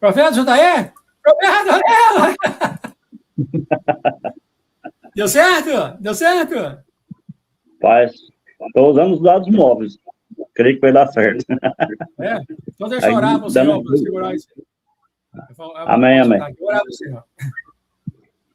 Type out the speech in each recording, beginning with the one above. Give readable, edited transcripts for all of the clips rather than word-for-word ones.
Profeta Jotair? Profeta, deu certo? Deu certo? Pai, estou usando os dados móveis. Creio que vai dar certo. Então deixa eu orar para o Senhor, para segurar isso. Amém, amém. Orar para o Senhor.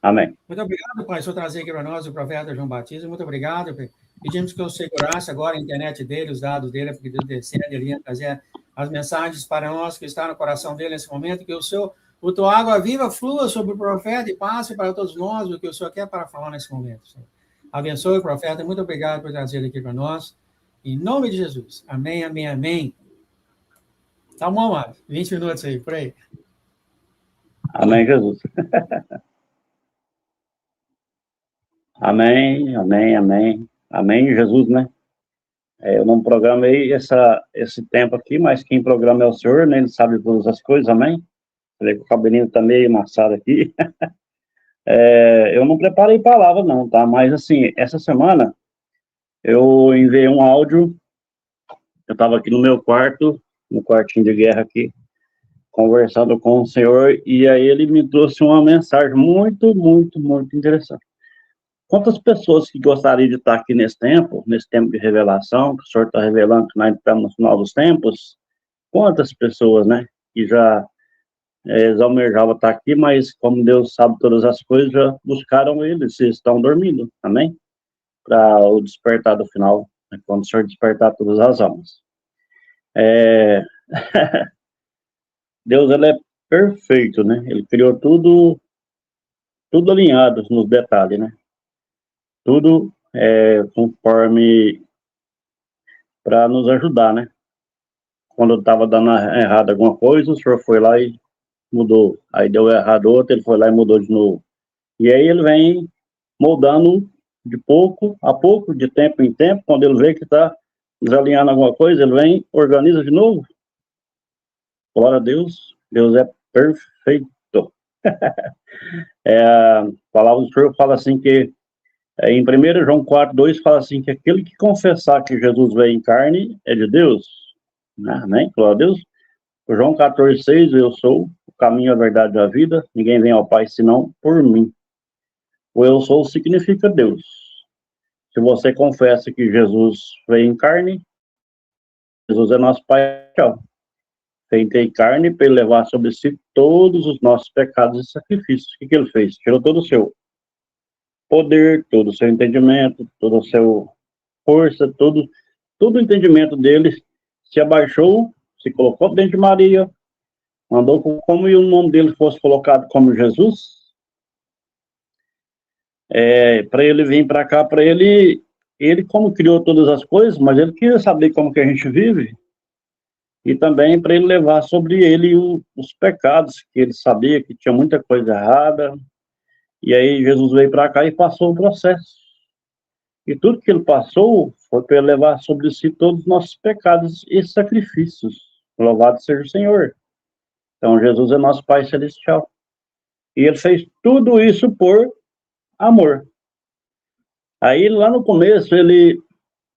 Amém. Muito obrigado, Pai, por trazer aqui para nós o profeta João Batista. Muito obrigado. Pedimos que o segurasse agora a internet dele, os dados dele, porque Deus descendo, ele ia trazer as mensagens para nós que está no coração dele nesse momento, que o tua água viva flua sobre o profeta e passe para todos nós o que o Senhor quer para falar nesse momento, Senhor. Abençoe o profeta. Muito obrigado por trazer ele aqui para nós. Em nome de Jesus. Amém, amém, amém. Tá bom, amado? 20 minutos aí, por aí. Amém, Jesus. Amém, amém, amém. Amém, Jesus, né? Eu não programei esse tempo aqui, mas quem programa é o Senhor, né? Ele sabe todas as coisas, amém? Falei que o cabelinho tá meio amassado aqui. Eu não preparei palavra, não, tá? Mas, assim, essa semana eu enviei um áudio. Eu estava aqui no meu quarto, no quartinho de guerra aqui, conversando com o Senhor, e aí ele me trouxe uma mensagem muito, muito, muito interessante. Quantas pessoas que gostariam de estar aqui nesse tempo de revelação, que o Senhor está revelando que nós estamos no final dos tempos? Quantas pessoas, né, que já almejavam estar aqui, mas como Deus sabe todas as coisas, já buscaram Ele, se estão dormindo, amém? Para o despertar do final, né, quando o Senhor despertar todas as almas. Deus, ele é perfeito, né? Ele criou tudo alinhado nos detalhes, né? Tudo conforme para nos ajudar, né? Quando eu estava dando errado alguma coisa, o Senhor foi lá e mudou. Aí deu errado outra, ele foi lá e mudou de novo. E aí ele vem moldando de pouco a pouco, de tempo em tempo. Quando ele vê que está desalinhando alguma coisa, ele vem, organiza de novo. Glória a Deus. Deus é perfeito. A palavra do Senhor fala assim que em 1 João 4:2 fala assim que aquele que confessar que Jesus veio em carne é de Deus. Amém? Glória a Deus. O João 14:6, eu sou o caminho, a verdade e a vida. Ninguém vem ao Pai senão por mim. O eu sou significa Deus. Se você confessa que Jesus veio em carne, Jesus é nosso Pai. Tchau. Feito em carne para ele levar sobre si todos os nossos pecados e sacrifícios. O que ele fez? Tirou todo o seu poder, todo o seu entendimento, toda a sua força, todo o entendimento dele se abaixou, se colocou dentro de Maria, mandou como o nome dele fosse colocado como Jesus, para ele vir para cá, para ele como criou todas as coisas, mas ele queria saber como que a gente vive, e também para ele levar sobre ele os pecados, que ele sabia que tinha muita coisa errada, e aí Jesus veio para cá e passou o processo. E tudo que ele passou foi para ele levar sobre si todos os nossos pecados e sacrifícios. Louvado seja o Senhor. Então, Jesus é nosso Pai Celestial. E ele fez tudo isso por amor. Aí, lá no começo, ele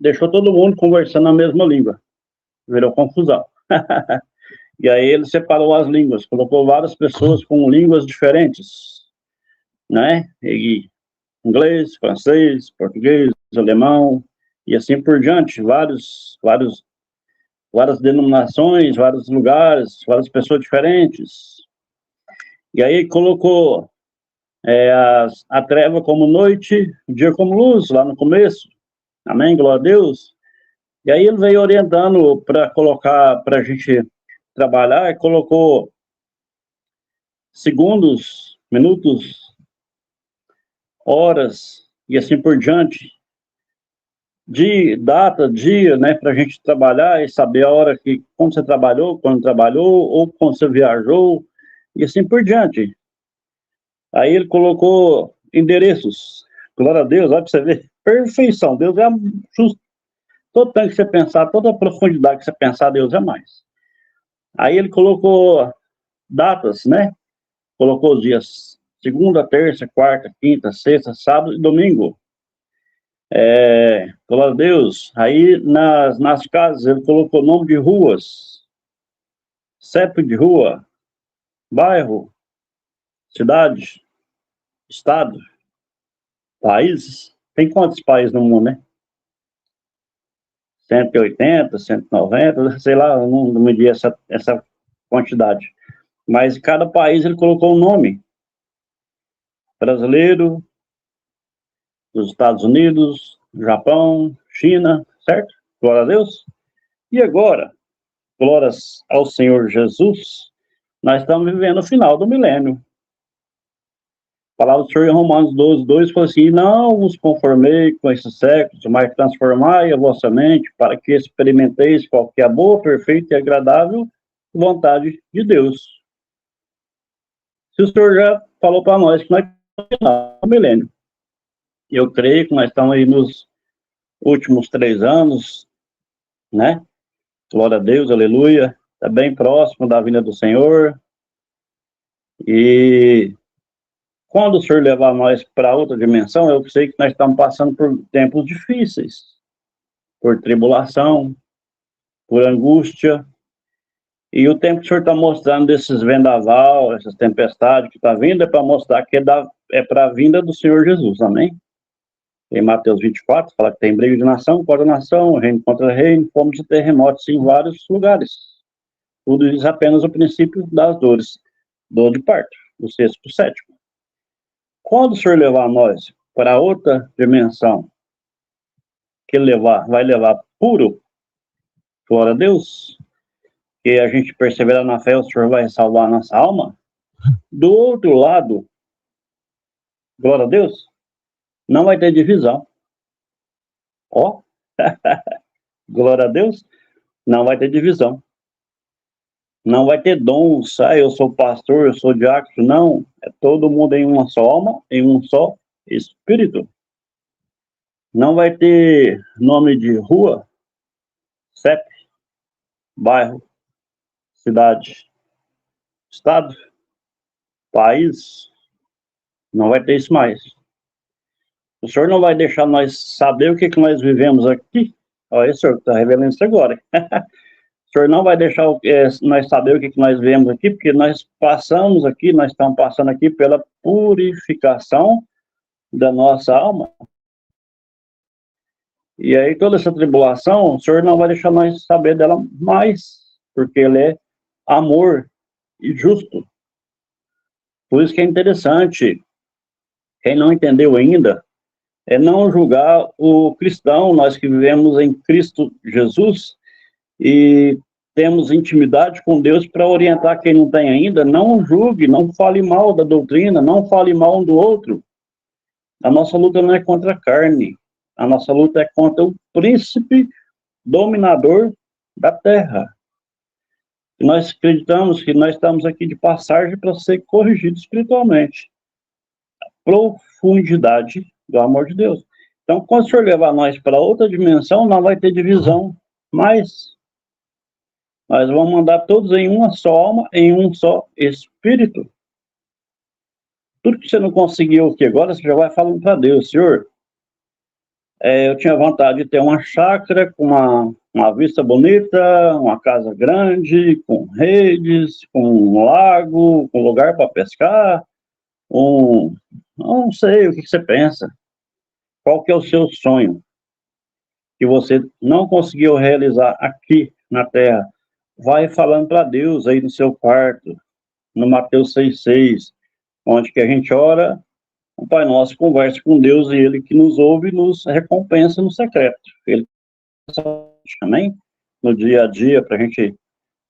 deixou todo mundo conversando a mesma língua. Virou confusão. E aí ele separou as línguas, colocou várias pessoas com línguas diferentes, né? E inglês, francês, português, alemão, e assim por diante, várias denominações, vários lugares, várias pessoas diferentes. E aí colocou a treva como noite, o dia como luz, lá no começo. Amém? Glória a Deus. E aí ele veio orientando para colocar, para a gente trabalhar, e colocou segundos, minutos, horas, e assim por diante, de data, dia, né, para a gente trabalhar e saber a hora que, quando você trabalhou, quando trabalhou, ou quando você viajou, e assim por diante. Aí ele colocou endereços. Glória a Deus, olha para você ver. Perfeição. Deus é justo. Todo tanto que você pensar, toda a profundidade que você pensar, Deus é mais. Aí ele colocou datas, né? Colocou os dias segunda, terça, quarta, quinta, sexta, sábado e domingo. Glória a Deus. Aí nas casas ele colocou nome de ruas, CEP de rua, bairro, cidade, estado, países. Tem quantos países no mundo, né? 180, 190, sei lá, eu não medi essa quantidade. Mas cada país ele colocou um nome. Brasileiro, dos Estados Unidos, Japão, China, certo? Glória a Deus. E agora, glórias ao Senhor Jesus, nós estamos vivendo o final do milênio. A palavra do Senhor em Romanos 12, 2 fala assim: não vos conformei com esses séculos, mas transformai a vossa mente para que experimenteis qual que é a boa, perfeita e agradável vontade de Deus. Se o Senhor já falou para nós que nós estamos no final do milênio, eu creio que nós estamos aí nos últimos 3 anos, né? Glória a Deus, aleluia. Está bem próximo da vinda do Senhor. E quando o Senhor levar nós para outra dimensão, eu sei que nós estamos passando por tempos difíceis, por tribulação, por angústia. E o tempo que o Senhor está mostrando desses vendaval, essas tempestades que está vindo, é para mostrar que é para a vinda do Senhor Jesus, amém? Em Mateus 24, fala que tem briga de nação contra nação, reino contra reino, fomos de terremotos em vários lugares. Tudo isso apenas o princípio das dores, dor de parto, do 6º para o 7º. Quando o Senhor levar nós para outra dimensão, que Ele vai levar puro, glória a Deus, que a gente perseverar na fé, o Senhor vai salvar a nossa alma. Do outro lado, glória a Deus, não vai ter divisão. Ó, glória a Deus, não vai ter divisão. Não vai ter dons, eu sou pastor, eu sou diácono, não. É todo mundo em uma só alma, em um só espírito. Não vai ter nome de rua, CEP, bairro, cidade, estado, país. Não vai ter isso mais. O Senhor não vai deixar nós saber o que nós vivemos aqui. Olha, o Senhor está revelando isso agora. O Senhor não vai deixar nós saber o que nós vemos aqui, porque nós passamos aqui, nós estamos passando aqui pela purificação da nossa alma. E aí toda essa tribulação, o Senhor não vai deixar nós saber dela mais, porque Ele é amor e justo. Por isso que é interessante, quem não entendeu ainda, é não julgar o cristão, nós que vivemos em Cristo Jesus, e temos intimidade com Deus para orientar quem não tem ainda. Não julgue, não fale mal da doutrina, não fale mal um do outro. A nossa luta não é contra a carne, a nossa luta é contra o príncipe dominador da terra. E nós acreditamos que nós estamos aqui de passagem para ser corrigidos espiritualmente. A profundidade do amor de Deus. Então, quando o Senhor levar nós para outra dimensão, não vai ter divisão, mas nós vamos mandar todos em uma só alma, em um só espírito. Tudo que você não conseguiu aqui agora, você já vai falando para Deus: Senhor, eu tinha vontade de ter uma chácara com uma vista bonita, uma casa grande, com redes, com um lago, com lugar para pescar, não sei o que você pensa. Qual que é o seu sonho que você não conseguiu realizar aqui na terra? Vai falando para Deus aí no seu quarto, no Mateus 6,6, onde que a gente ora, o Pai Nosso conversa com Deus e Ele que nos ouve nos recompensa no secreto. Ele também, no dia a dia, para a gente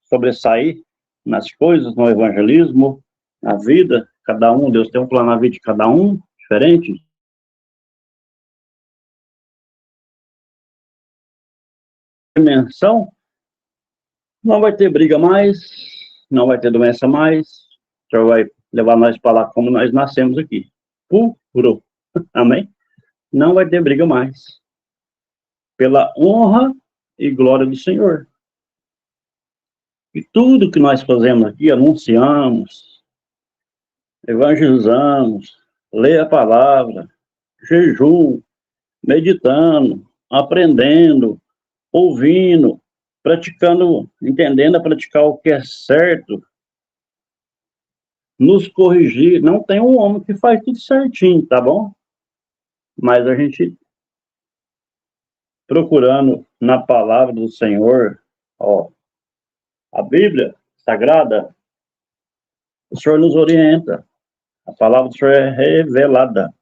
sobressair nas coisas, no evangelismo, na vida, cada um, Deus tem um plano na vida de cada um, diferente. Dimensão, não vai ter briga mais, não vai ter doença mais, o Senhor vai levar nós para lá como nós nascemos aqui, puro, amém? Não vai ter briga mais, pela honra e glória do Senhor. E tudo que nós fazemos aqui, anunciamos, evangelizamos, lê a palavra, jejum, meditando, aprendendo, ouvindo, praticando, entendendo a praticar o que é certo. nos corrigir. Não tem um homem que faz tudo certinho, tá bom? Mas a gente procurando na palavra do Senhor, ó, a Bíblia Sagrada, o Senhor nos orienta. A palavra do Senhor é revelada.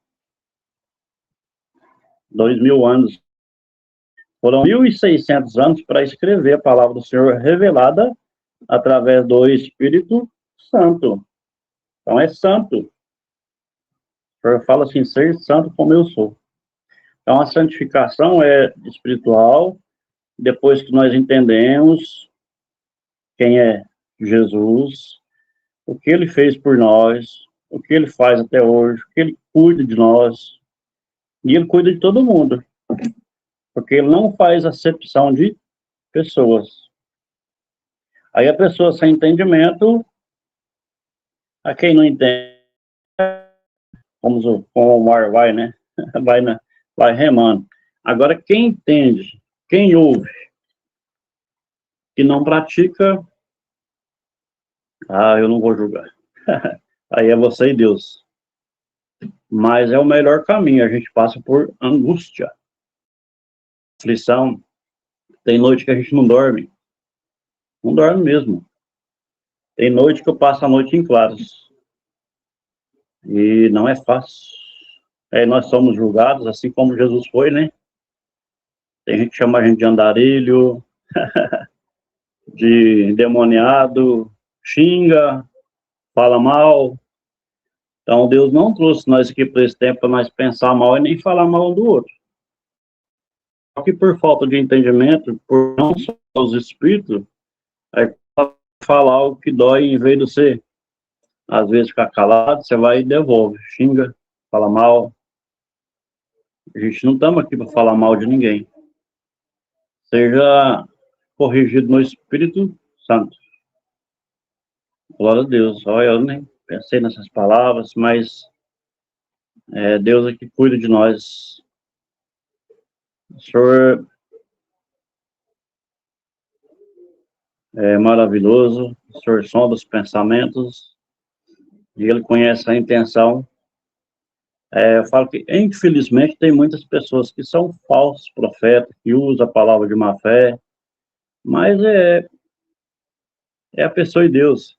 2000 anos. Foram 1.600 anos para escrever a palavra do Senhor revelada através do Espírito Santo. Então é santo. O Senhor fala assim, ser santo como eu sou. Então a santificação é espiritual, depois que nós entendemos quem é Jesus, o que ele fez por nós, o que ele faz até hoje, o que ele cuida de nós, e ele cuida de todo mundo, porque ele não faz acepção de pessoas. Aí a pessoa sem entendimento, a quem não entende, como o mar vai, né? Vai remando. Agora, quem entende, quem ouve, que não pratica, eu não vou julgar. Aí é você e Deus. Mas é o melhor caminho, a gente passa por angústia, aflição. Tem noite que a gente não dorme. Não dorme mesmo. Tem noite que eu passo a noite em claros. E não é fácil. Nós somos julgados, assim como Jesus foi, né? Tem gente que chama a gente de andarilho, de endemoniado, xinga, fala mal. Então, Deus não trouxe nós aqui para esse tempo para nós pensar mal e nem falar mal um do outro. Só que por falta de entendimento, por não só os espíritos, aí falar algo que dói, em vez de você, às vezes, ficar calado, você vai e devolve, xinga, fala mal. A gente não estamos aqui para falar mal de ninguém. Seja corrigido no Espírito Santo. Glória a Deus. Olha, eu nem pensei nessas palavras, mas Deus é que cuida de nós. O Senhor é maravilhoso, o Senhor sonda os pensamentos, e Ele conhece a intenção. Eu falo que, infelizmente, tem muitas pessoas que são falsos profetas, que usam a palavra de má fé, mas é a pessoa e Deus.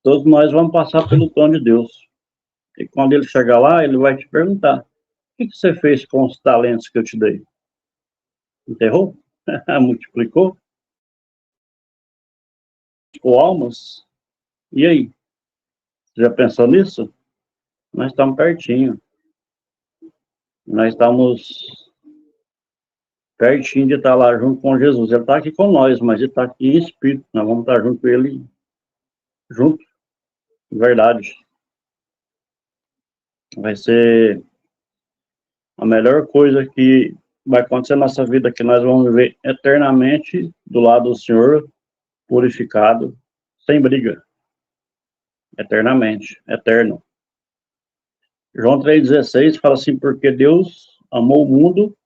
Todos nós vamos passar pelo trono de Deus. E quando Ele chegar lá, Ele vai te perguntar, o que você fez com os talentos que eu te dei? Enterrou? Multiplicou? Com almas? E aí? Você já pensou nisso? Nós estamos pertinho. Nós estamos pertinho de estar lá junto com Jesus. Ele está aqui com nós, mas ele está aqui em espírito. Nós vamos estar junto com ele, junto, de verdade. Vai ser a melhor coisa que vai acontecer na nossa vida, que nós vamos viver eternamente do lado do Senhor, purificado, sem briga. Eternamente, eterno. João 3,16 fala assim, porque Deus amou o mundo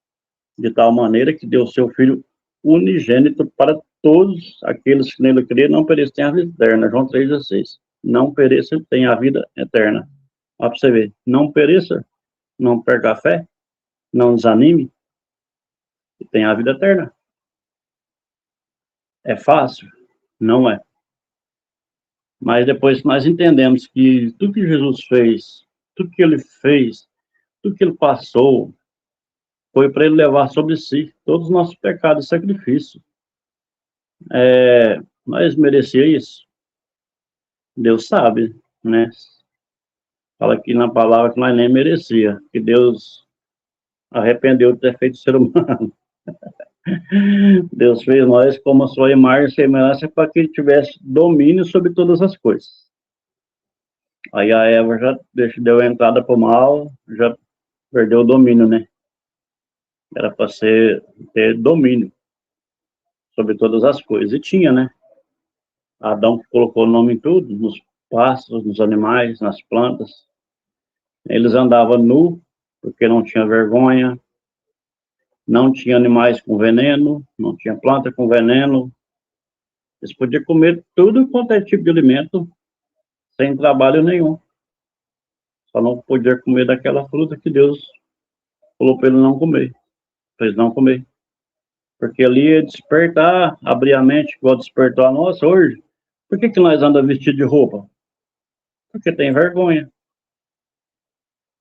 de tal maneira que deu seu Filho unigênito para todos aqueles que nele crêem, não pereçam, a vida eterna. João 3,16. Não pereça, tem a vida eterna. Olha para você ver. Não pereça, não perca a fé, não desanime, e tem a vida eterna. É fácil? Não é. Mas depois que nós entendemos que tudo que Jesus fez, tudo que ele fez, tudo que ele passou, foi para ele levar sobre si todos os nossos pecados e sacrifícios. Nós merecia isso? Deus sabe, né? Fala aqui na palavra que nós nem merecia, que Deus arrependeu de ter feito ser humano. Deus fez nós como a sua imagem e semelhança para que ele tivesse domínio sobre todas as coisas. Aí a Eva já deu a entrada para o mal, já perdeu o domínio, né? Era para ter domínio sobre todas as coisas. E tinha, né? Adão colocou o nome em tudo, nos pássaros, nos animais, nas plantas. Eles andavam nu, porque não tinha vergonha, não tinha animais com veneno, não tinha planta com veneno. Eles podiam comer tudo quanto é tipo de alimento, sem trabalho nenhum. Só não podia comer daquela fruta que Deus falou para ele não comer. Para ele não comer. Porque ali ia despertar, abrir a mente, igual despertou a nossa hoje. Por que nós andamos vestidos de roupa? Porque tem vergonha.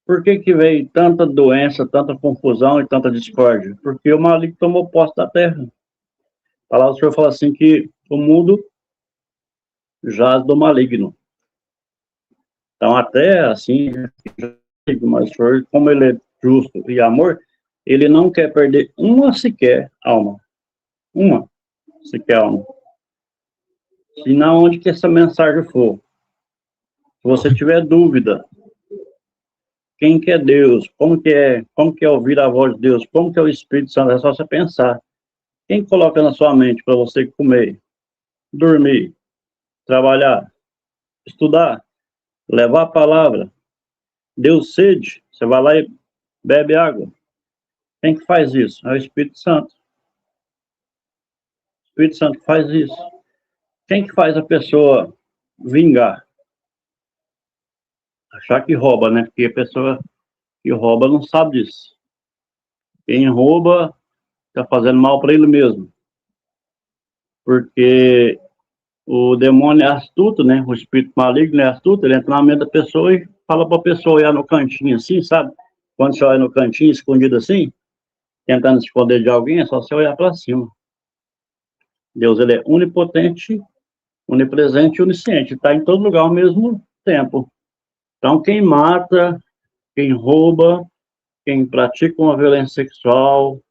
Por que veio tanta doença, tanta confusão e tanta discórdia? Porque o maligno tomou posse da terra. A palavra do Senhor fala assim que o mundo jaz do maligno. Então, até assim, mas o Senhor, como ele é justo e amor, ele não quer perder uma sequer alma. Uma sequer alma. E na onde que essa mensagem for, se você tiver dúvida, quem que é Deus, como que é ouvir a voz de Deus, como que é o Espírito Santo, é só você pensar. Quem coloca na sua mente para você comer, dormir, trabalhar, estudar, levar a palavra, deu sede, você vai lá e bebe água. Quem que faz isso? É o Espírito Santo. O Espírito Santo faz isso. Quem que faz a pessoa vingar? Achar que rouba, né? Porque a pessoa que rouba não sabe disso. Quem rouba está fazendo mal para ele mesmo. Porque o demônio é astuto, né? O espírito maligno é astuto, ele entra na mente da pessoa e fala para a pessoa olhar no cantinho assim, sabe? Quando você olha no cantinho, escondido assim, tentando se esconder de alguém, é só você olhar para cima. Deus, ele é onipotente, onipresente e onisciente. Está em todo lugar ao mesmo tempo. Então, quem mata, quem rouba, quem pratica uma violência sexual,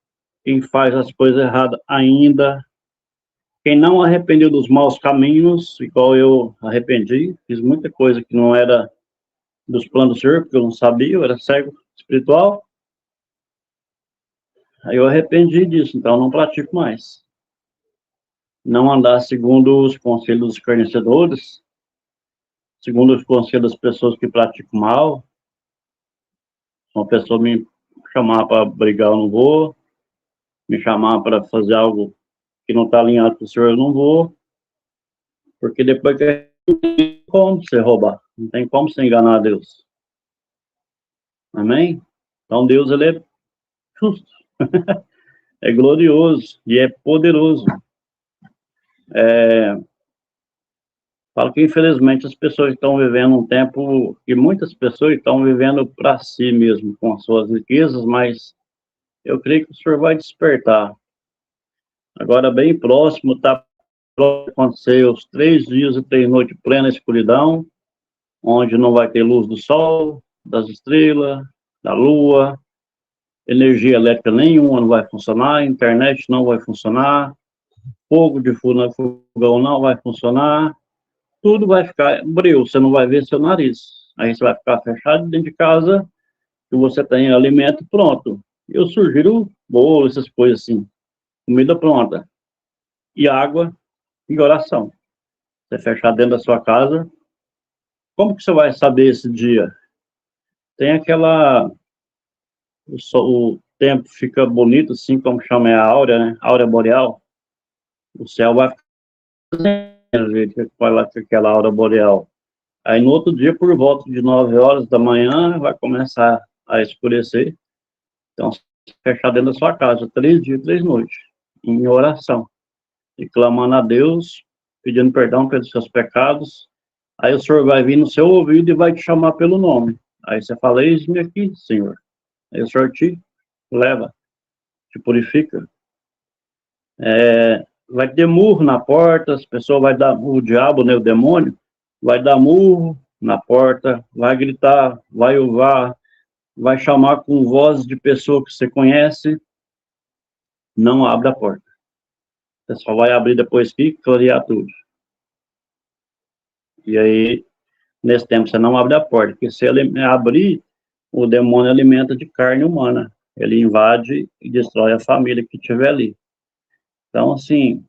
quem faz as coisas erradas ainda, quem não arrependeu dos maus caminhos, igual eu arrependi, fiz muita coisa que não era dos planos do Senhor, porque eu não sabia, eu era cego espiritual. Aí eu arrependi disso, então não pratico mais. Não andar segundo os conselhos dos escarnecedores, segundo os conselhos das pessoas que praticam mal. Se uma pessoa me chamar para brigar, eu não vou. Me chamar para fazer algo que não está alinhado com o Senhor, eu não vou. Porque depois que não tem como você roubar, não tem como você enganar a Deus. Amém? Então Deus, ele é justo, é glorioso e é poderoso. Falo que infelizmente as pessoas estão vivendo um tempo que muitas pessoas estão vivendo para si mesmo, com as suas riquezas, mas eu creio que o Senhor vai despertar. Agora, bem próximo, está para acontecer os 3 dias e 3 noites plena escuridão, onde não vai ter luz do sol, das estrelas, da lua, energia elétrica nenhuma não vai funcionar, internet não vai funcionar, fogo de fogão não vai funcionar, tudo vai ficar breu, você não vai ver seu nariz. Aí você vai ficar fechado dentro de casa, que você tem alimento pronto. Eu sugiro bolo, essas coisas assim, comida pronta, e água e oração. Você fechar dentro da sua casa, como que você vai saber esse dia? Tem aquela... O tempo fica bonito, assim, como chama, é a áurea, né? Áurea boreal. O céu vai ficar jeito que vai lá com aquela áurea boreal. Aí no outro dia, por volta de 9 horas da manhã, vai começar a escurecer. Então, fechar dentro da sua casa, 3 dias, 3 noites, em oração. E clamando a Deus, pedindo perdão pelos seus pecados. Aí o Senhor vai vir no seu ouvido e vai te chamar pelo nome. Aí você fala, eis-me aqui, Senhor. Aí o Senhor te leva, te purifica. Vai ter murro na porta, as pessoas vai dar, o diabo, né, o demônio, vai dar murro na porta, vai gritar, vai uvar, vai chamar com voz de pessoa que você conhece, não abre a porta. Você só vai abrir depois que clarear tudo. E aí, nesse tempo, você não abre a porta, porque se ele abrir, o demônio alimenta de carne humana. Ele invade e destrói a família que estiver ali. Então, assim,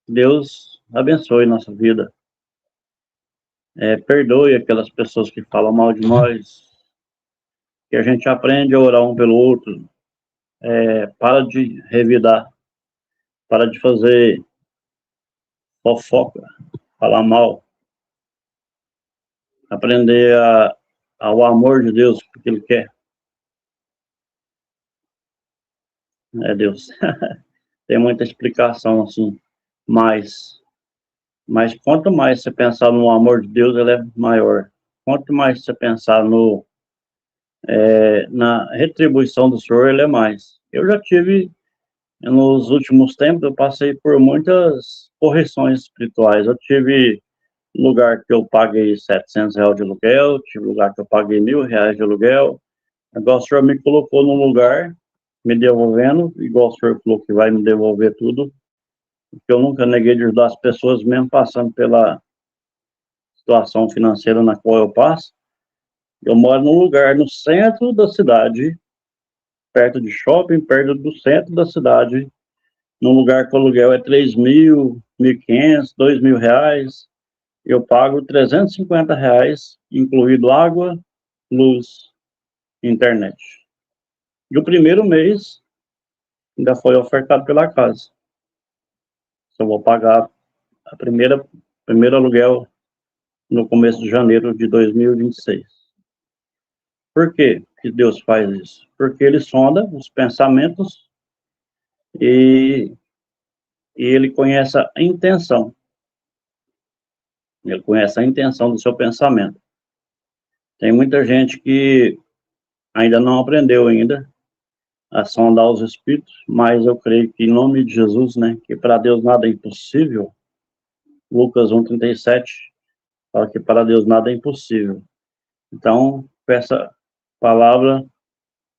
Deus abençoe nossa vida. Perdoe aquelas pessoas que falam mal de nós, que a gente aprende a orar um pelo outro. Para de revidar, para de fazer fofoca, falar mal. aprender ao amor de Deus, porque Ele quer. É Deus. Tem muita explicação, assim, mas quanto mais você pensar no amor de Deus, ele é maior. Quanto mais você pensar na retribuição do Senhor, ele é mais. Eu já tive, nos últimos tempos, eu passei por muitas correções espirituais. Eu tive lugar que eu paguei R$ 700 de aluguel, tive lugar que eu paguei R$ 1.000 de aluguel. Agora o Senhor me colocou num lugar, me devolvendo, igual o Senhor falou que vai me devolver tudo, porque eu nunca neguei de ajudar as pessoas, mesmo passando pela situação financeira na qual eu passo. Eu moro num lugar no centro da cidade, perto de shopping, perto do centro da cidade, num lugar que o aluguel é 3.000, 1.500, R$ 2.000. Eu pago R$ 350, incluído água, luz e internet. E o primeiro mês ainda foi ofertado pela casa. Eu vou pagar primeiro aluguel no começo de janeiro de 2026. Por quê que Deus faz isso? Porque Ele sonda os pensamentos e Ele conhece a intenção. Ele conhece a intenção do seu pensamento. Tem muita gente que ainda não aprendeu ainda a sondar os espíritos, mas eu creio que em nome de Jesus, né, que para Deus nada é impossível. Lucas 1,37 fala que para Deus nada é impossível. Então, peça palavra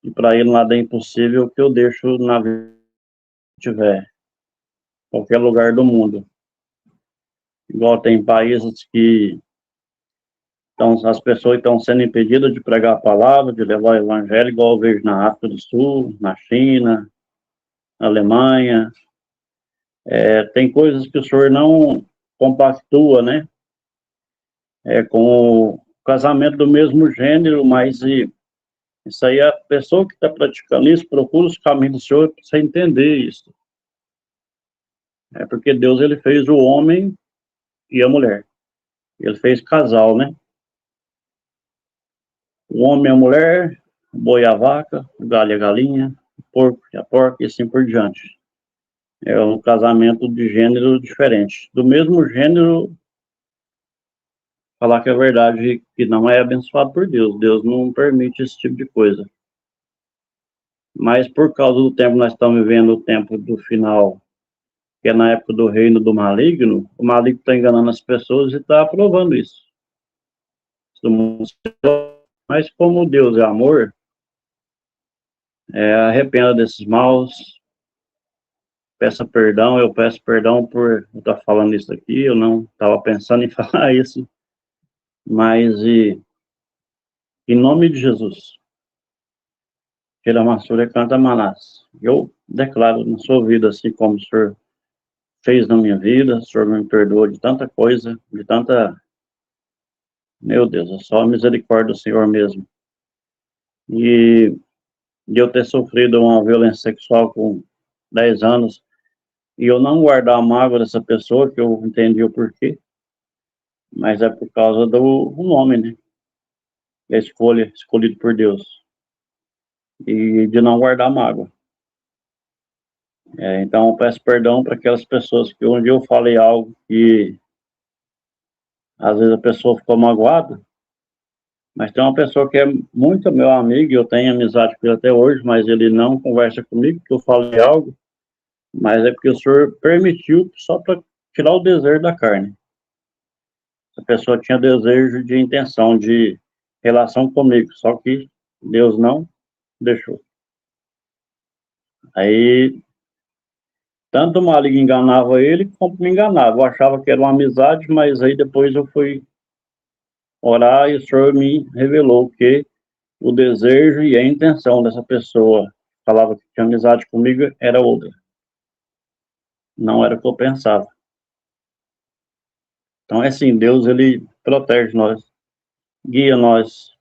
e para Ele nada é impossível, que eu deixo na vida que tiver, qualquer lugar do mundo. Igual tem países que as pessoas estão sendo impedidas de pregar a palavra, de levar o evangelho, igual eu vejo na África do Sul, na China, na Alemanha. Tem coisas que o senhor não compactua, né? Com o casamento do mesmo gênero, mas isso aí, a pessoa que está praticando isso, procura os caminhos do Senhor para você entender isso. É porque Deus, ele fez o homem e a mulher. Ele fez casal, né? O homem e a mulher, o boi e a vaca, o galho e a galinha, o porco e a porca, e assim por diante. É um casamento de gênero diferente. Do mesmo gênero, falar que é verdade, que não é abençoado por Deus. Deus não permite esse tipo de coisa. Mas por causa do tempo, nós estamos vivendo o tempo do final, que é na época do reino do maligno, o maligno está enganando as pessoas e está aprovando isso. Mas como Deus é amor, arrependa desses maus, peça perdão, eu peço perdão por eu estar falando isso aqui, eu não estava pensando em falar isso, mas em nome de Jesus, Tiramassura canta Manás, eu declaro na sua vida, assim como o Senhor fez na minha vida, o Senhor me perdoou de tanta coisa, de tanta... Meu Deus, é só a misericórdia do Senhor mesmo. E de eu ter sofrido uma violência sexual com 10 anos, e eu não guardar a mágoa dessa pessoa, que eu entendi o porquê, mas é por causa do nome, né? A escolha, escolhido por Deus. E de não guardar mágoa. Então, eu peço perdão para aquelas pessoas que um dia eu falei algo que às vezes a pessoa ficou magoada, mas tem uma pessoa que é muito meu amigo, eu tenho amizade com ele até hoje, mas ele não conversa comigo, porque eu falei algo, mas é porque o Senhor permitiu só para tirar o desejo da carne. A pessoa tinha desejo de intenção, de relação comigo, só que Deus não deixou. Aí, tanto o maligno enganava ele, como me enganava. Eu achava que era uma amizade, mas aí depois eu fui orar e o Senhor me revelou que o desejo e a intenção dessa pessoa, falava que tinha amizade comigo, era outra. Não era o que eu pensava. Então, é assim, Deus, ele protege nós, guia nós,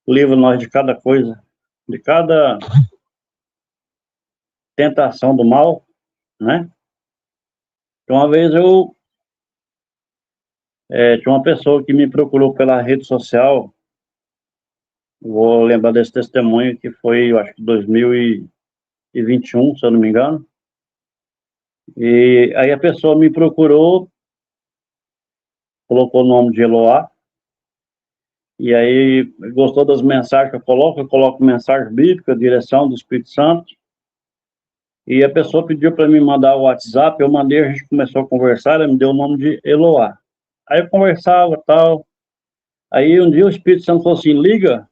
livra nós de cada coisa, de cada tentação do mal, né? Então, uma vez eu Tinha uma pessoa que me procurou pela rede social, vou lembrar desse testemunho, que foi, eu acho que 2021, se eu não me engano. E aí a pessoa me procurou, colocou o nome de Eloá, e aí gostou das mensagens que eu coloco mensagem bíblica, direção do Espírito Santo, e a pessoa pediu para me mandar o WhatsApp, eu mandei, a gente começou a conversar, ela me deu o nome de Eloá. Aí eu conversava, tal, aí um dia o Espírito Santo falou assim, liga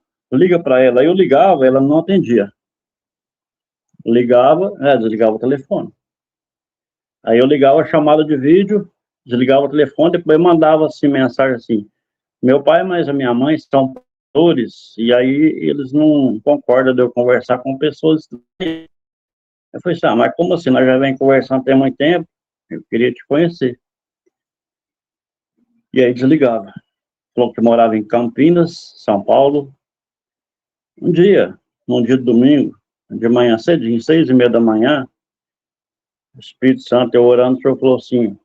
para ela. Aí eu ligava, ela não atendia. Ligava, desligava o telefone. Aí eu ligava a chamada de vídeo, desligava o telefone, depois mandava assim, mensagem assim, meu pai, mas a minha mãe são pastores, e aí eles não concordam de eu conversar com pessoas. Eu falei assim, mas como assim? Nós já vem conversando tem muito tempo, eu queria te conhecer. E aí desligava. Falou que morava em Campinas, São Paulo. Num dia de domingo, de manhã cedinho, 6:30 da manhã, o Espírito Santo, eu orando, o Senhor falou assim,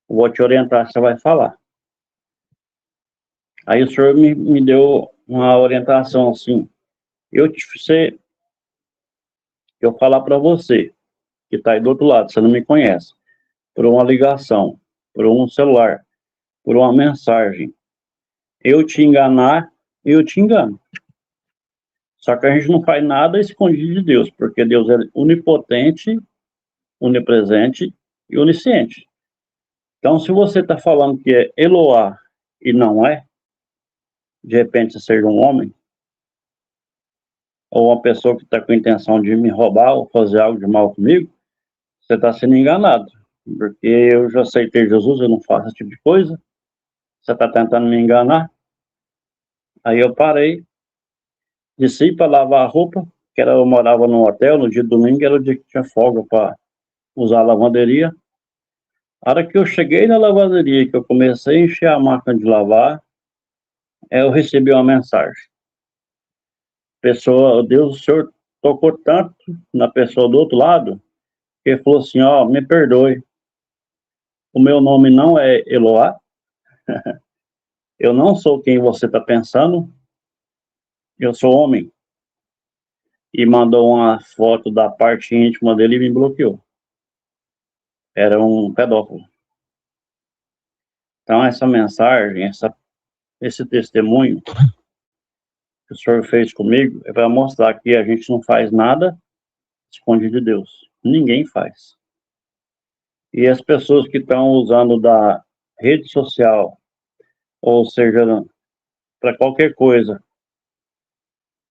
vou te orientar, você vai falar. Aí o Senhor me deu uma orientação assim, eu falar para você, que está aí do outro lado, você não me conhece, por uma ligação, por um celular, por uma mensagem, eu te enganar, eu te engano. Só que a gente não faz nada escondido de Deus, porque Deus é onipotente, onipresente e onisciente. Então, se você está falando que é Eloá e não é, de repente você seja um homem, ou uma pessoa que está com a intenção de me roubar ou fazer algo de mal comigo, você está sendo enganado. Porque eu já aceitei Jesus, eu não faço esse tipo de coisa. Você está tentando me enganar. Aí eu parei, desci para lavar a roupa, eu morava num hotel, no dia de domingo era o dia que tinha folga para usar a lavanderia. A hora que eu cheguei na lavanderia, que eu comecei a encher a máquina de lavar, eu recebi uma mensagem. Deus, o Senhor tocou tanto na pessoa do outro lado, que ele falou assim, ó, me perdoe, o meu nome não é Eloá, eu não sou quem você está pensando, eu sou homem. E mandou uma foto da parte íntima dele e me bloqueou. Era um pedófilo. Então essa mensagem, esse testemunho que o Senhor fez comigo, é para mostrar que a gente não faz nada escondido de Deus. Ninguém faz. E as pessoas que estão usando da rede social, ou seja, para qualquer coisa,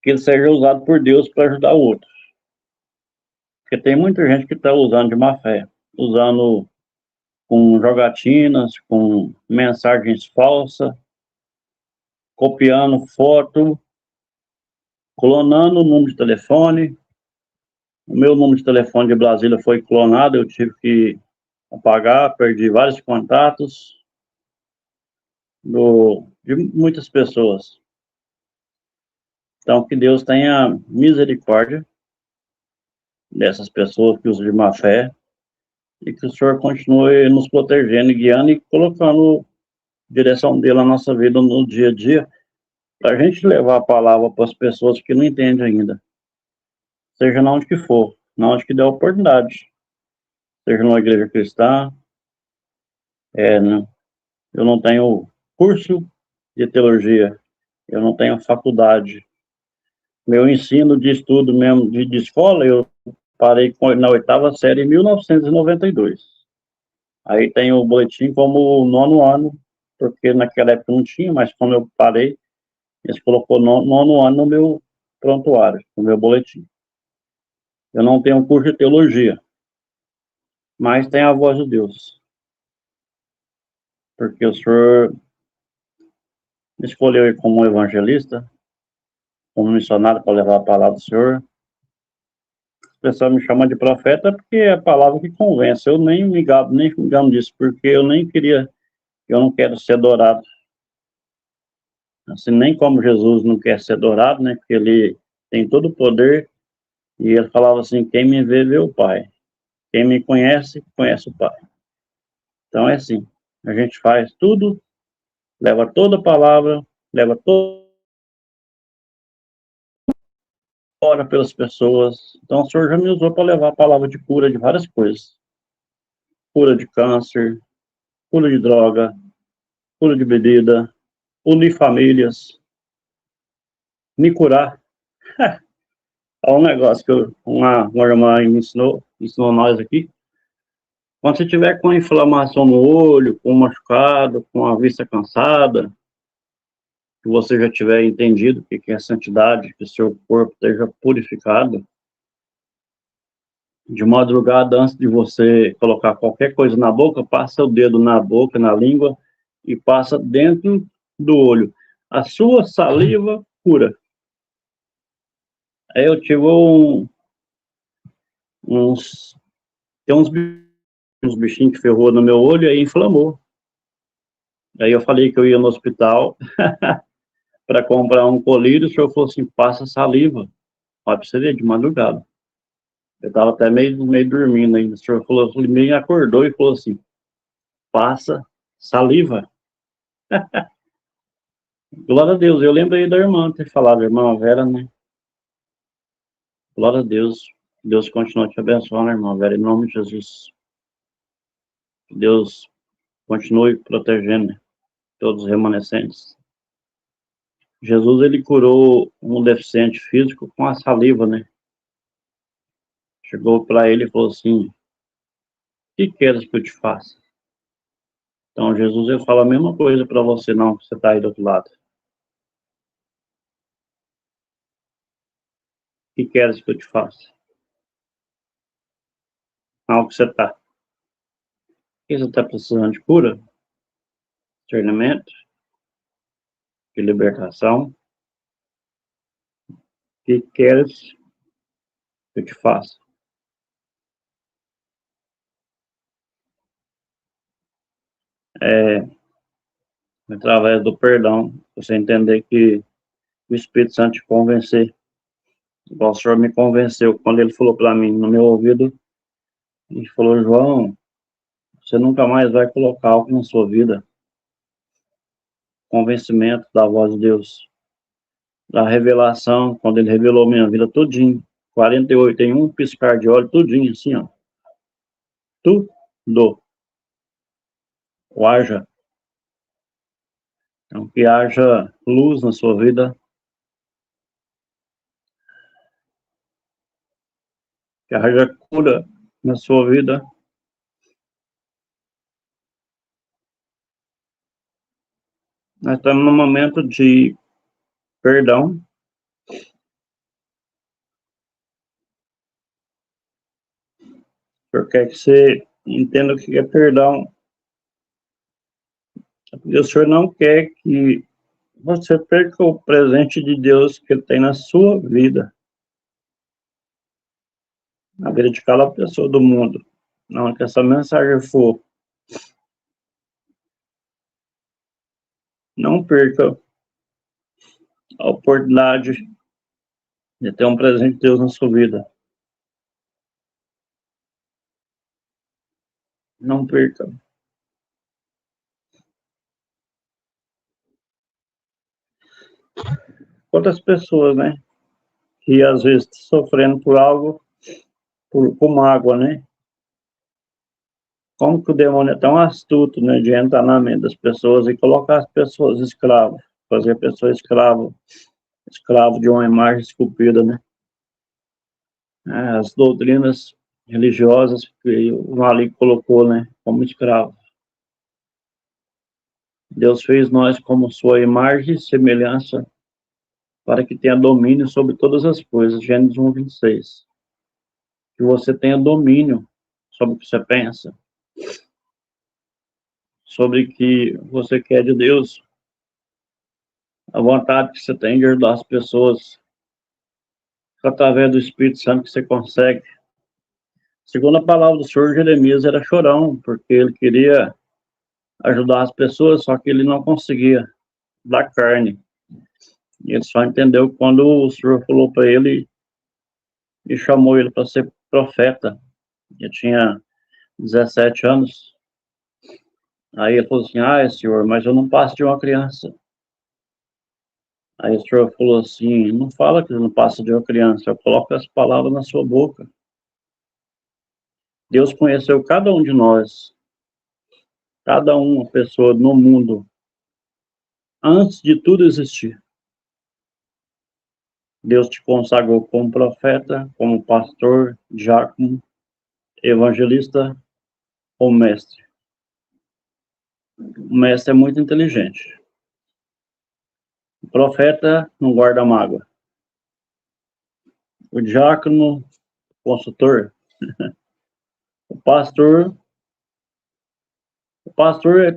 que ele seja usado por Deus para ajudar outros. Porque tem muita gente que está usando de má fé, usando com jogatinas, com mensagens falsas, copiando foto, clonando o número de telefone. O meu número de telefone de Brasília foi clonado, eu tive que apagar, perdi vários contatos de muitas pessoas. Então, que Deus tenha misericórdia dessas pessoas que usam de má fé e que o Senhor continue nos protegendo, guiando e colocando direção dele na nossa vida no dia a dia, para a gente levar a palavra para as pessoas que não entendem ainda. Seja na onde que for, na onde que der oportunidade. Seja numa igreja cristã, né? Eu não tenho curso de teologia, eu não tenho faculdade. Meu ensino de estudo mesmo, de escola, eu parei na 8ª série em 1992. Aí tem o boletim como 9º ano, porque naquela época não tinha, mas quando eu parei, eles colocou 9º ano no meu prontuário, no meu boletim. Eu não tenho curso de teologia, mas tenho a voz de Deus. Porque o Senhor me escolheu como evangelista, como missionário para levar a palavra do Senhor. O pessoal me chama de profeta porque é a palavra que convence. Eu nem me engano disso, porque eu não quero ser adorado. Assim, nem como Jesus não quer ser adorado, né? Porque ele tem todo o poder. E ele falava assim, quem me vê o Pai. Quem me conhece, conhece o Pai. Então é assim, a gente faz tudo leva toda a palavra, leva toda ora pelas pessoas. Então, o Senhor já me usou para levar a palavra de cura de várias coisas. Cura de câncer, cura de droga, cura de bebida, unir famílias, me curar. É um negócio que uma irmã ensinou nós aqui. Quando você tiver com inflamação no olho, com machucado, com a vista cansada, que você já tiver entendido o que é santidade, que o seu corpo esteja purificado, de madrugada, antes de você colocar qualquer coisa na boca, passa o dedo na boca, na língua, e passa dentro do olho. A sua saliva cura. Aí eu tive uns bichinhos que ferrou no meu olho e aí inflamou. Aí eu falei que eu ia no hospital para comprar um colírio, o senhor falou assim, passa saliva. Olha pra você ver, de madrugada. Eu estava até meio dormindo ainda. O senhor falou, me acordou e falou assim, passa saliva. Glória a Deus. Eu lembrei da irmã ter falado, irmã Vera, né? Glória a Deus. Deus continua te abençoando, irmã Vera, em nome de Jesus. Deus continue protegendo todos os remanescentes. Jesus, ele curou um deficiente físico com a saliva, né? Chegou para ele e falou assim, o que queres que eu te faça? Então, Jesus, ele fala a mesma coisa para você, não, que você está aí do outro lado. O que queres que eu te faça? Não, que você está. Você está precisando de cura? Treinamento? De libertação? O que queres que eu te faça? Através do perdão, você entender que o Espírito Santo te convencer. O Senhor me convenceu quando ele falou para mim no meu ouvido, ele falou, João, você nunca mais vai colocar algo na sua vida. Convencimento da voz de Deus. Da revelação, quando ele revelou minha vida tudinho. 48 em um piscar de olho, tudinho, assim, ó. Tudo. O haja. Então, que haja luz na sua vida. Que haja cura na sua vida. Nós estamos num momento de perdão. Eu quero que você entenda o que é perdão. O Senhor não quer que você perca o presente de Deus que Ele tem na sua vida. Na vida de cada pessoa do mundo. Não, que essa mensagem for. Não perca a oportunidade de ter um presente de Deus na sua vida. Não perca. Quantas pessoas, né? Que às vezes estão sofrendo por algo, com mágoa, né? Como que o demônio é tão astuto, né? De entrar na mente das pessoas e colocar as pessoas escravas. Fazer a pessoa escravo de uma imagem esculpida, né? As doutrinas religiosas que o Malik colocou, né? Como escravo. Deus fez nós como sua imagem e semelhança para que tenha domínio sobre todas as coisas. Gênesis 1:26. Que você tenha domínio sobre o que você pensa, sobre o que você quer de Deus, a vontade que você tem de ajudar as pessoas, através do Espírito Santo que você consegue. Segundo a palavra do Senhor, Jeremias era chorão, porque ele queria ajudar as pessoas, só que ele não conseguia, da carne. E ele só entendeu quando o Senhor falou para ele e chamou ele para ser profeta. Ele tinha 17 anos. Aí ele falou assim, senhor, mas eu não passo de uma criança. Aí o senhor falou assim, não fala que não passa de uma criança, eu coloco as palavras na sua boca. Deus conheceu cada um de nós, cada uma pessoa no mundo, antes de tudo existir. Deus te consagrou como profeta, como pastor, diácono, evangelista ou mestre. O mestre é muito inteligente. O profeta não guarda mágoa. O diácono, consultor. O pastor,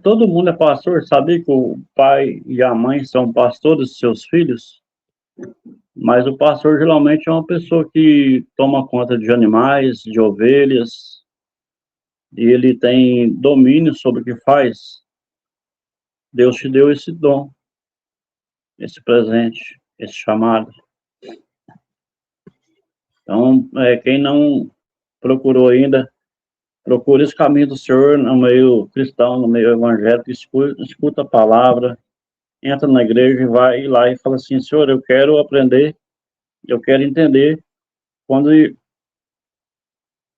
todo mundo é pastor. Sabia que o pai e a mãe são pastores de seus filhos? Mas o pastor geralmente é uma pessoa que toma conta de animais, de ovelhas, e ele tem domínio sobre o que faz. Deus te deu esse dom, esse presente, esse chamado. Então, quem não procurou ainda, procure esse caminho do Senhor no meio cristão, no meio evangélico, escuta a palavra, entra na igreja e vai lá e fala assim, Senhor, eu quero aprender, eu quero entender. Quando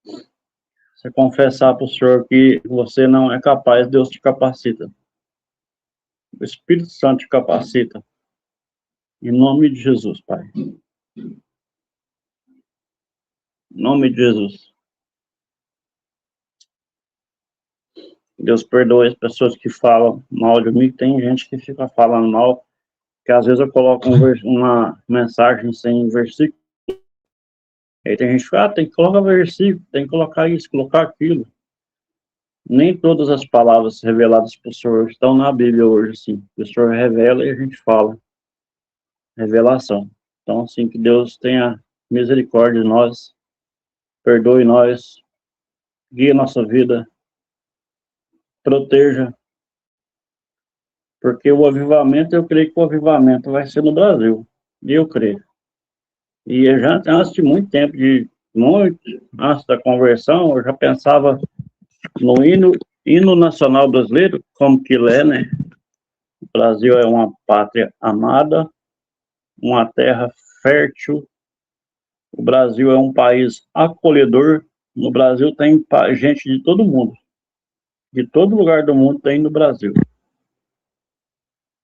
você confessar para o Senhor que você não é capaz, Deus te capacita. O Espírito Santo te capacita. Em nome de Jesus, Pai. Em nome de Jesus. Deus perdoe as pessoas que falam mal de mim. Tem gente que fica falando mal, que às vezes eu coloco uma mensagem sem versículo. Aí tem gente que fala, tem que colocar versículo, tem que colocar isso, colocar aquilo. Nem todas as palavras reveladas para o Senhor estão na Bíblia hoje, assim. O Senhor revela e a gente fala. Revelação. Então, assim, que Deus tenha misericórdia de nós, perdoe nós, guie nossa vida, proteja, porque o avivamento, eu creio que o avivamento vai ser no Brasil, e eu creio. E eu já, antes de muito tempo, antes da conversão, eu já pensava no hino nacional brasileiro, como que ele é, né? O Brasil é uma pátria amada, uma terra fértil, o Brasil é um país acolhedor, no Brasil tem gente de todo mundo, de todo lugar do mundo tem no Brasil.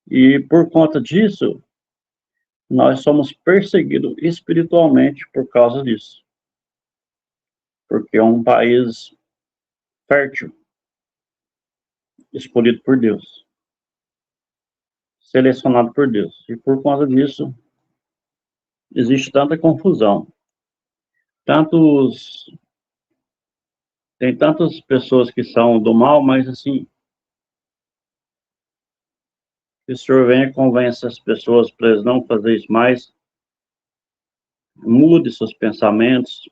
E por conta disso, nós somos perseguidos espiritualmente por causa disso. Porque é um país fértil, escolhido por Deus, selecionado por Deus. E por conta disso, existe tanta confusão. Tem tantas pessoas que são do mal, mas assim, que o Senhor venha e convença as pessoas para eles não fazerem isso mais, mude seus pensamentos,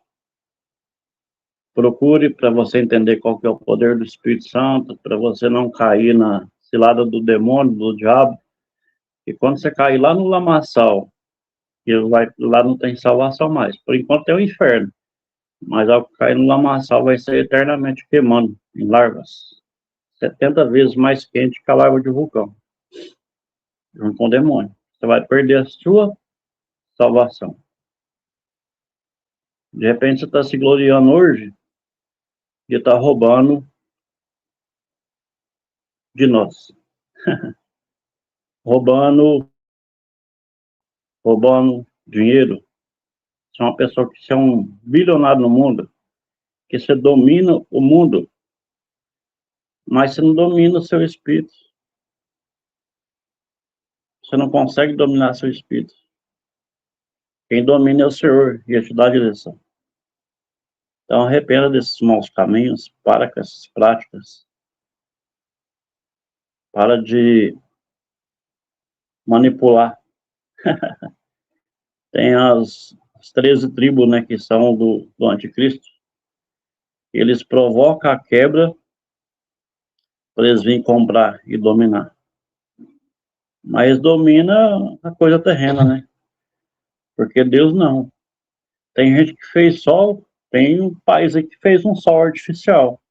procure para você entender qual que é o poder do Espírito Santo, para você não cair na cilada do demônio, do diabo. E quando você cair lá no lamaçal, lá não tem salvação mais. Por enquanto é o inferno. Mas ao cair no lamaçal vai ser eternamente queimando em larvas. 70 vezes mais quente que a larva de vulcão. Junto com o demônio. Você vai perder a sua salvação. De repente você está se gloriando hoje e está roubando de nós. roubando dinheiro. Você é uma pessoa que você é um bilionário no mundo, que você domina o mundo, mas você não domina o seu espírito. Você não consegue dominar seu espírito. Quem domina é o Senhor, e Ele te dá a direção. Então, arrependa desses maus caminhos, para com essas práticas. Para de manipular. Tem as 13 tribos, né, que são do anticristo. Eles provocam a quebra para eles virem comprar e dominar. Mas domina a coisa terrena, né? Porque Deus não. Tem gente que fez sol, tem um país aí que fez um sol artificial.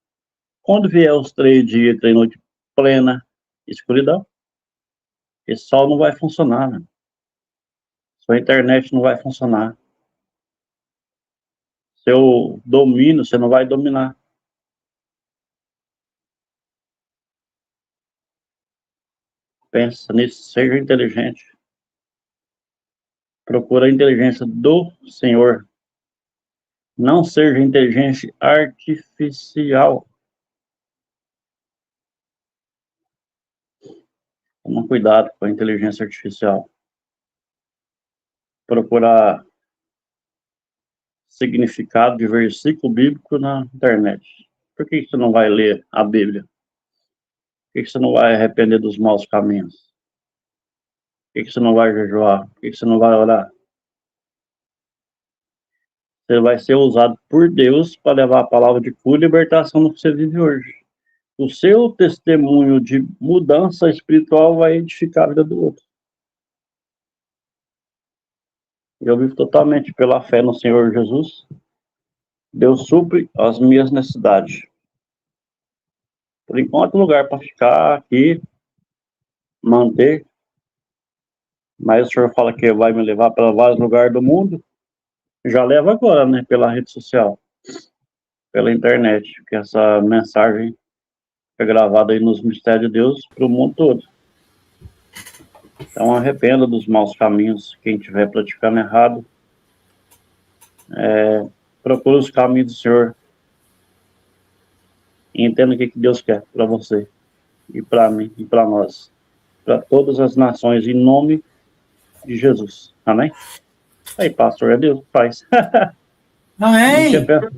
Quando vier os 3 dias, 3 noites plena escuridão. Esse sol não vai funcionar, né? Sua internet não vai funcionar. Seu domínio, você não vai dominar. Pensa nisso, seja inteligente. Procura a inteligência do Senhor. Não seja inteligência artificial. Toma cuidado com a inteligência artificial. Procurar significado de versículo bíblico na internet. Por que você não vai ler a Bíblia? Por que você não vai arrepender dos maus caminhos? Por que você não vai jejuar? Por que você não vai orar? Você vai ser usado por Deus para levar a palavra de cura e libertação no que você vive hoje. O seu testemunho de mudança espiritual vai edificar a vida do outro. Eu vivo totalmente pela fé no Senhor Jesus. Deus supre as minhas necessidades. Por enquanto, lugar para ficar aqui, manter. Mas o Senhor fala que vai me levar para vários lugares do mundo. Já leva agora, né? Pela rede social, pela internet. Que essa mensagem é gravada aí nos mistérios de Deus para o mundo todo. Então, arrependa dos maus caminhos. Quem estiver praticando errado, procure os caminhos do Senhor. E entenda o que Deus quer para você, e para mim, e para nós. Para todas as nações, em nome de Jesus. Amém? Aí, pastor, é Deus que faz. Amém! Não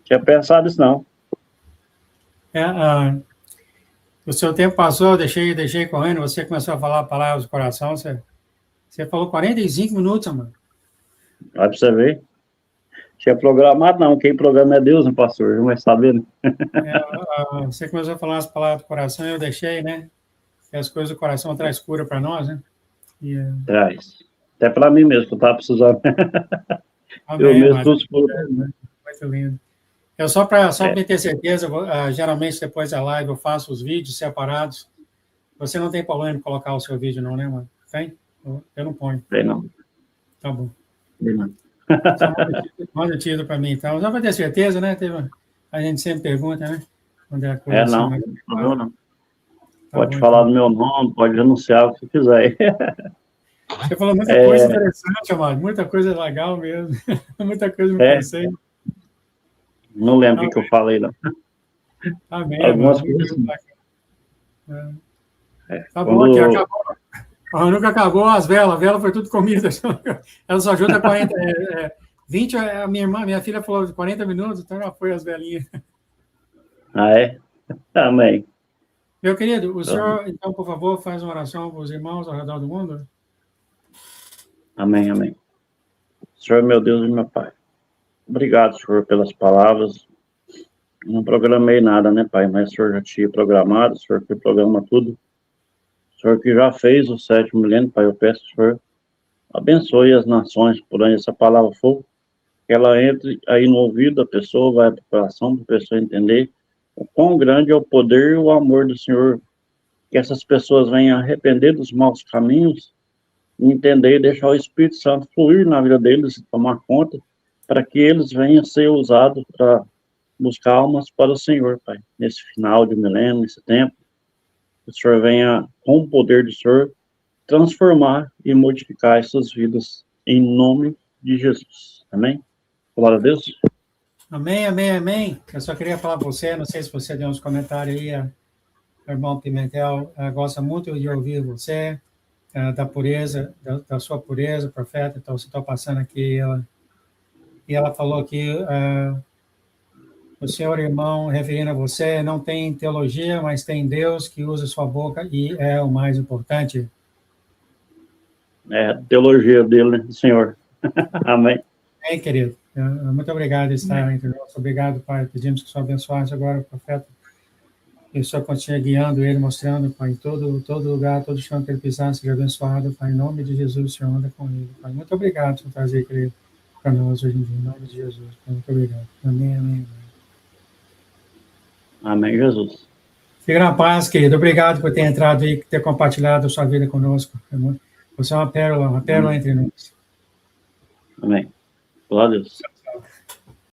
tinha pensado isso, não. O seu tempo passou, eu deixei correndo, você começou a falar palavras do coração, você falou 45 minutos, mano. Vai para você ver. Tinha programado, não. Quem programa é Deus, né, pastor? Não vai saber, né? Você começou a falar as palavras do coração, eu deixei, né? Que as coisas do coração traz cura para nós, né? Traz. Até para mim mesmo, que eu estava precisando. Amém, eu mesmo tudo. Muito lindo. Eu só para ter certeza, geralmente depois da live eu faço os vídeos separados. Você não tem problema em colocar o seu vídeo, não, né, mano? Tem? Eu não ponho. Tem, não. Tá bom. Tem, não. Só manda o título para mim, então. Só para ter certeza, né? A gente sempre pergunta, né? Quando é a coisa não. Assim, não. Tá pode bom, falar então. do meu nome, pode anunciar o que quiser. Você falou muita coisa interessante, amado. Muita coisa legal mesmo. Muita coisa me pensei. Não lembro o que eu falei, não. Amém, Algumas amado. coisas. Tá bom, aqui acabou. Nunca acabou as velas. A vela foi tudo comida. Ela só ajuda 20. A minha filha falou 40 minutos, então já foi as velinhas. É? Amém. Meu querido, o senhor, então, por favor, faz uma oração para os irmãos ao redor do mundo. Amém, amém. Senhor, meu Deus e meu Pai. Obrigado, Senhor, pelas palavras. Não programei nada, né, Pai? Mas o Senhor já tinha programado, o Senhor que programa tudo. O Senhor que já fez o 7º milênio, Pai, eu peço, Senhor, abençoe as nações por onde essa palavra for, que ela entre aí no ouvido da pessoa, vai para o coração da pessoa entender o quão grande é o poder e o amor do Senhor, que essas pessoas venham arrepender dos maus caminhos, entender e deixar o Espírito Santo fluir na vida deles e tomar conta, para que eles venham ser usados para buscar almas para o Senhor, Pai, nesse final de milênio, nesse tempo, que o Senhor venha, com o poder do Senhor, transformar e modificar essas vidas, em nome de Jesus. Amém? Glória a Deus. Amém, amém, amém. Eu só queria falar para você, não sei se você deu uns comentários aí, o irmão Pimentel gosta muito de ouvir você, da pureza, da sua pureza, profeta, então você está passando aqui, e ela falou que o senhor irmão, referindo a você, não tem teologia, mas tem Deus que usa sua boca e é o mais importante. Teologia dele, né, Senhor. Amém. Amém, querido. Muito obrigado por estar entre nós. Obrigado, Pai. Pedimos que o Senhor abençoasse agora o profeta. E o Senhor continue guiando ele, mostrando, Pai, em todo lugar, todo chão que ele pisar, seja abençoado, Pai, em nome de Jesus, o Senhor anda com ele, Pai. Muito obrigado por trazer, querido, para nós hoje em dia, em nome de Jesus. Pai, muito obrigado. Amém, amém, amém. Amém, Jesus. Fica na paz, querido. Obrigado por ter entrado aí, ter compartilhado a sua vida conosco. Você é uma pérola entre nós. Amém. Glória a Deus.